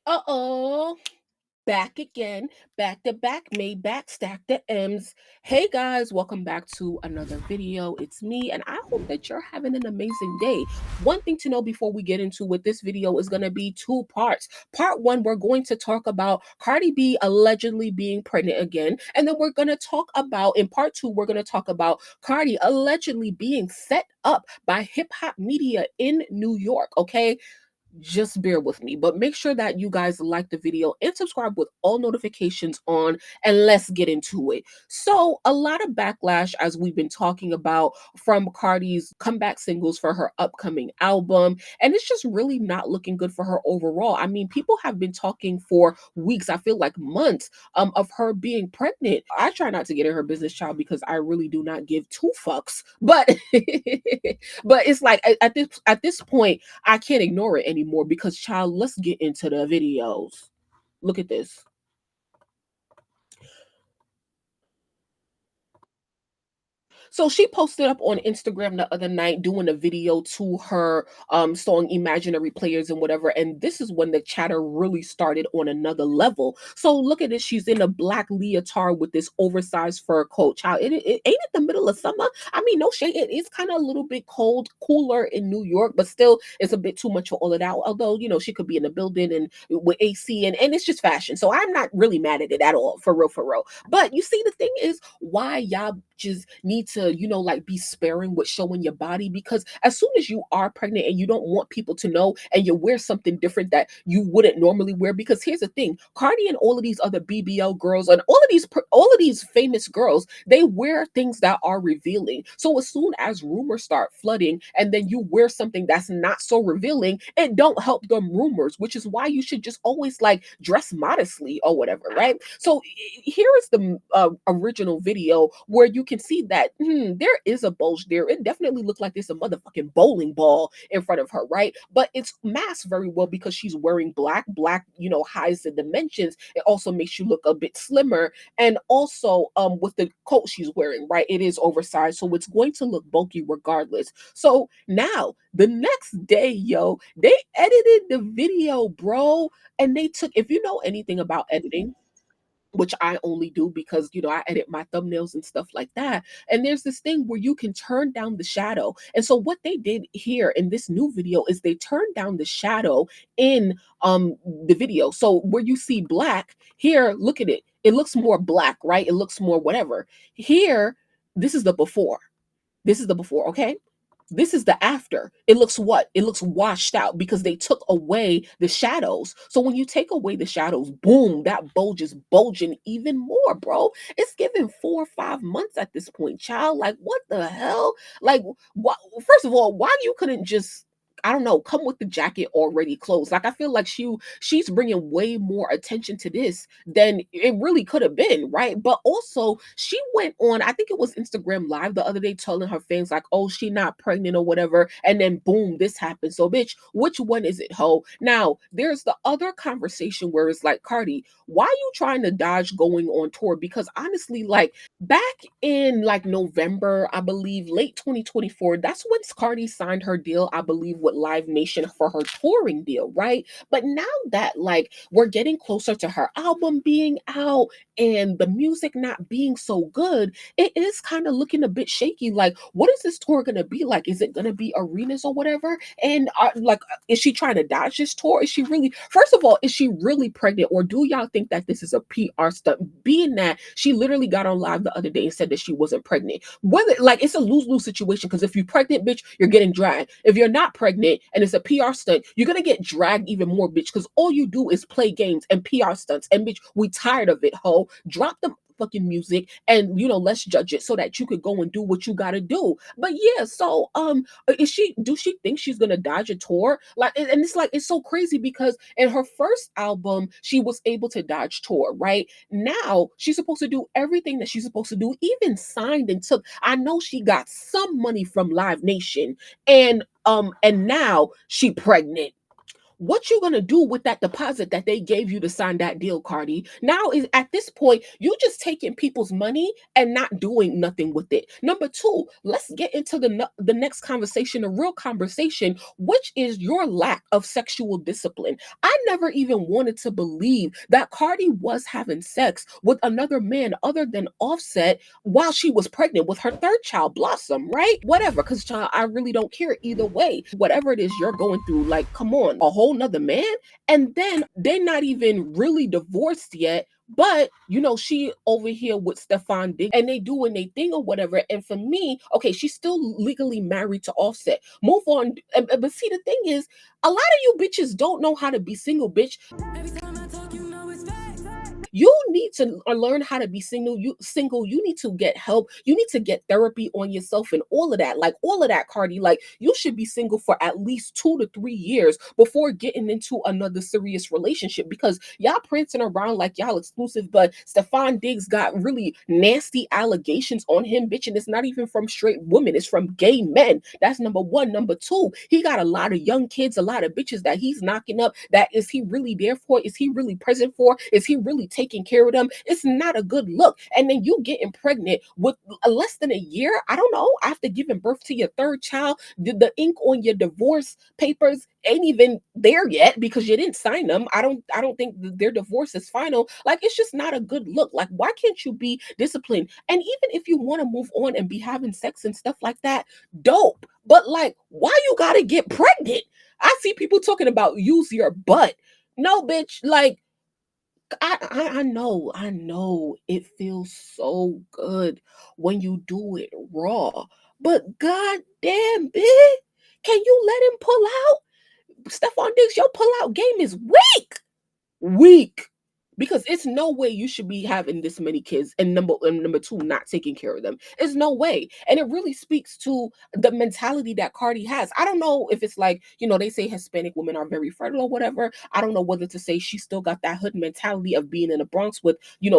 Uh-oh. Back again, back to back, made back, stack the M's. Hey guys, welcome back to another video. It's me, and I hope that you're having an amazing day. One thing to know before we get into what this video is going to be two parts. Part one, we're going to talk about Cardi B allegedly being pregnant again, and then we're going to talk about, in part two, we're going to talk about Cardi allegedly being set up by hip hop media in New York, okay? Just bear with me, but make sure that you guys like the video and subscribe with all notifications on, and let's get into it. So a lot of backlash, as we've been talking about, from Cardi's comeback singles for her upcoming album, and it's just really not looking good for her overall. I mean, people have been talking for weeks, I feel like months, of her being pregnant. I try not to get in her business, child, because I really do not give two fucks, but but it's like at this point I can't ignore it anymore because, child, let's get into the videos. Look at this. So she posted up on Instagram the other night doing a video to her song Imaginary Players and whatever. And this is when the chatter really started on another level. So look at it. She's in a black leotard with this oversized fur coat. Child, it ain't it the middle of summer. I mean, no shade. It is kind of a little bit cold, cooler in New York, but still it's a bit too much for all of that. Although, she could be in a building and with AC, and it's just fashion. So I'm not really mad at it at all, for real, for real. But you see, the thing is, why y'all just need to, like, be sparing with showing your body, because as soon as you are pregnant and you don't want people to know and you wear something different that you wouldn't normally wear, because here's the thing, Cardi and all of these other BBL girls and all of these famous girls, they wear things that are revealing. So as soon as rumors start flooding and then you wear something that's not so revealing, it don't help them rumors, which is why you should just always, like, dress modestly or whatever, right? So here is the original video where you can see that there is a bulge there. It definitely looked like there's a motherfucking bowling ball in front of her, right? But it's masked very well because she's wearing black. Black, hides the dimensions. It also makes you look a bit slimmer. And also, with the coat she's wearing, right? It is oversized, so it's going to look bulky regardless. So now, the next day, yo, they edited the video, bro. And they took, if you know anything about editing, which I only do because, I edit my thumbnails and stuff like that. And there's this thing where you can turn down the shadow. And so what they did here in this new video is they turned down the shadow in the video. So where you see black, here, look at it. It looks more black, right? It looks more whatever. Here, this is the before. This is the before, okay? This is the after. It looks what? It looks washed out because they took away the shadows. So when you take away the shadows, boom, that bulge is bulging even more, bro. It's given 4 or 5 months at this point, child. Like, what the hell? Like, what? First of all, why you couldn't just, I don't know, come with the jacket already closed? Like, I feel like she's bringing way more attention to this than it really could have been, right? But also, she went on, I think it was Instagram Live the other day, telling her fans, like, oh, she not pregnant or whatever. And then boom, this happened. So, bitch, which one is it, ho? Now, there's the other conversation where it's like, Cardi, why you trying to dodge going on tour? Because honestly, like, back in like November, I believe, late 2024, that's when Cardi signed her deal, I believe, with Live Nation for her touring deal, right? But now that, like, we're getting closer to her album being out and the music not being so good, it is kind of looking a bit shaky. Like, what is this tour gonna be like? Is it gonna be arenas or whatever? And like, is she trying to dodge this tour? Is she really, first of all, is she really pregnant, or do y'all think that this is a PR stunt? Being that she literally got on live the other day and said that she wasn't pregnant. Whether, like, it's a lose-lose situation, because if you're pregnant, bitch, you're getting dragged. If you're not pregnant and it's a PR stunt, you're gonna get dragged even more, bitch, because all you do is play games and PR stunts. And bitch, we tired of it, ho. Drop the fucking music and, let's judge it so that you could go and do what you gotta do. But yeah, so do she think she's gonna dodge a tour? Like, and it's like, it's so crazy because in her first album she was able to dodge tour, right? Now she's supposed to do everything that she's supposed to do, even signed and took, I know she got some money from Live Nation, and now she pregnant. what you gonna do with that deposit that they gave you to sign that deal, Cardi? Now is at this point, you just taking people's money and not doing nothing with it. Number two, let's get into the next conversation, a real conversation, which is your lack of sexual discipline. I never even wanted to believe that Cardi was having sex with another man other than Offset while she was pregnant with her third child, Blossom, right? Whatever, because child, I really don't care either way. Whatever it is you're going through, like, come on, a whole nother man. And then they're not even really divorced yet. But she over here with Stephon Diggs and they doing their thing or whatever. And for me, okay, she's still legally married to Offset. Move on. But see, the thing is, a lot of you bitches don't know how to be single, bitch. You need to learn how to be single. You need to get help. You need to get therapy on yourself and all of that. Like all of that, Cardi. Like you should be single for at least 2 to 3 years before getting into another serious relationship because y'all prancing around like y'all exclusive, but Stephon Diggs got really nasty allegations on him, bitch, and it's not even from straight women, it's from gay men. That's number one. Number two, he got a lot of young kids, a lot of bitches that he's knocking up. That is he really there for? Is he really present for? Is he really taking care of them? It's not a good look. And then you getting pregnant with less than a year, I don't know, after giving birth to your third child, the ink on your divorce papers ain't even there yet because you didn't sign them. I don't think their divorce is final. Like it's just not a good look. Like why can't you be disciplined? And even if you want to move on and be having sex and stuff like that, dope. But like why you got to get pregnant? I see people talking about use your butt. No, bitch, like I know it feels so good when you do it raw, but god damn, bitch, can you let him pull out? Stephon Diggs, your pull-out game is weak. Because it's no way you should be having this many kids and number two, not taking care of them. It's no way. And it really speaks to the mentality that Cardi has. I don't know if it's like, they say Hispanic women are very fertile or whatever. I don't know whether to say she still got that hood mentality of being in the Bronx with,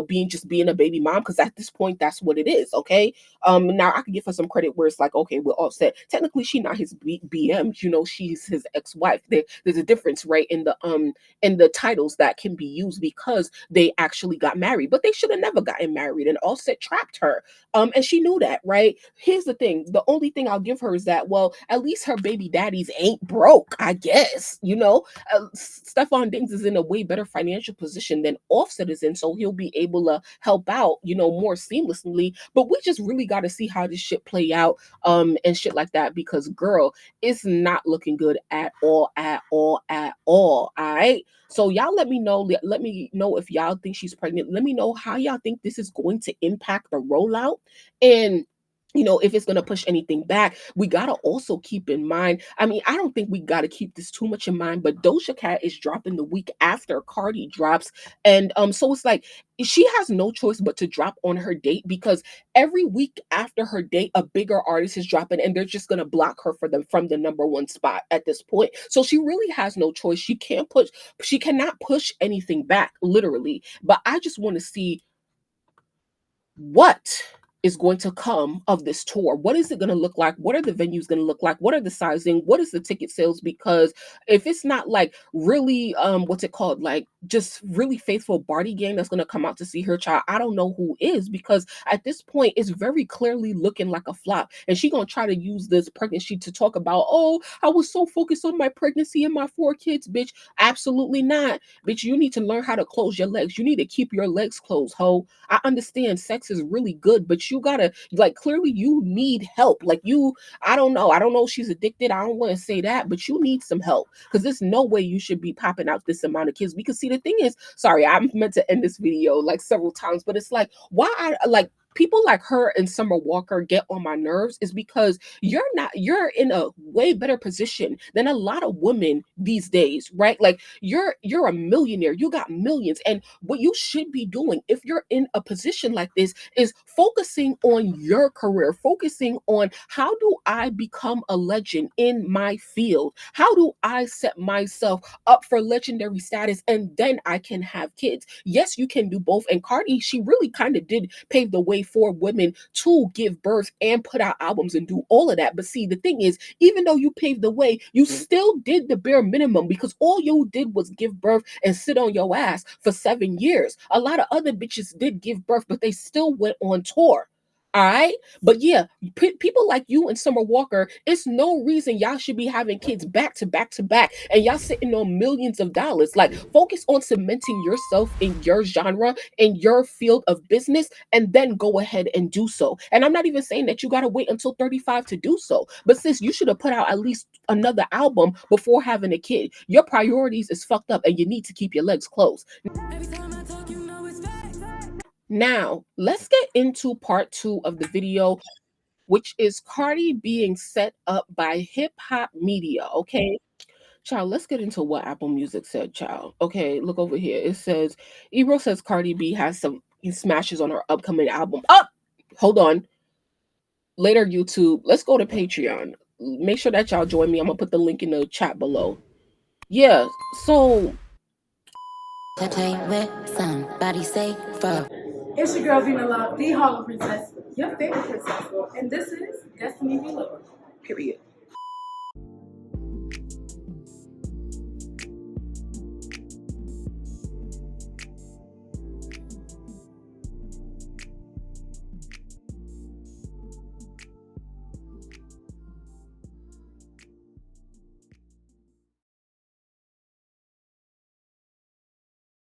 being a baby mom. Because at this point, that's what it is. Okay. Now I can give her some credit where it's like, okay, we're Offset. Technically, she's not his BM. She's his ex-wife. There's a difference, right, in the titles that can be used because they actually got married, but they should have never gotten married. And Offset trapped her. And she knew that, right? Here's the thing: the only thing I'll give her is that, well, at least her baby daddies ain't broke. I guess Stephon Diggs is in a way better financial position than Offset is in, so he'll be able to help out, more seamlessly. But we just really got to see how this shit play out, and shit like that, because girl, it's not looking good at all, at all, at all. All right. So y'all let me know. Let me know if y'all think she's pregnant. Let me know how y'all think this is going to impact the rollout. And if it's going to push anything back. We got to also keep in mind, I mean, I don't think we got to keep this too much in mind, but Doja Cat is dropping the week after Cardi drops. And so it's like she has no choice but to drop on her date, because every week after her date, a bigger artist is dropping and they're just going to block her from the number one spot at this point. So she really has no choice. She cannot push anything back, literally. But I just want to see what is going to come of this tour. What is it going to look like? What are the venues going to look like? What are the sizing? What is the ticket sales? Because if it's not like really what's it called, like just really faithful Barty gang that's going to come out to see her child, I don't know who is, because at this point it's very clearly looking like a flop. And she going to try to use this pregnancy to talk about, oh, I was so focused on my pregnancy and my 4 kids. Bitch, absolutely not. Bitch, you need to learn how to close your legs. You need to keep your legs closed, ho. I understand sex is really good, but you gotta, like, clearly you need help. Like, I don't know if she's addicted. I don't want to say that, but you need some help, because there's no way you should be popping out this amount of kids. Because see, the thing is, sorry, I'm meant to end this video like several times, but it's like, why I like people like her and Summer Walker get on my nerves is because you're in a way better position than a lot of women these days, right? Like you're a millionaire, you got millions, and what you should be doing if you're in a position like this is focusing on your career, focusing on how do I become a legend in my field? How do I set myself up for legendary status, and then I can have kids? Yes, you can do both. And Cardi, she really kind of did pave the way for women to give birth and put out albums and do all of that. But see, the thing is, even though you paved the way, you still did the bare minimum, because all you did was give birth and sit on your ass for 7 years. A lot of other bitches did give birth, but they still went on tour. All right. But yeah, people like you and Summer Walker, it's no reason y'all should be having kids back to back to back and y'all sitting on millions of dollars. Like, focus on cementing yourself in your genre, in your field of business, and then go ahead and do so. And I'm not even saying that you got to wait until 35 to do so. But sis, you should have put out at least another album before having a kid. Your priorities is fucked up and you need to keep your legs closed. Now, let's get into part 2 of the video, which is Cardi being set up by hip hop media. Okay. Child, let's get into what Apple Music said, child. Okay, look over here. It says, Ebro says Cardi B has some smashes on her upcoming album. Up! Hold on. Later, YouTube. Let's go to Patreon. Make sure that y'all join me. I'm going to put the link in the chat below. Yeah, so Play with somebody say fuck. It's your girl Vina Love, the Harlem Princess, your favorite princess, and this is Destiny V. Love. period.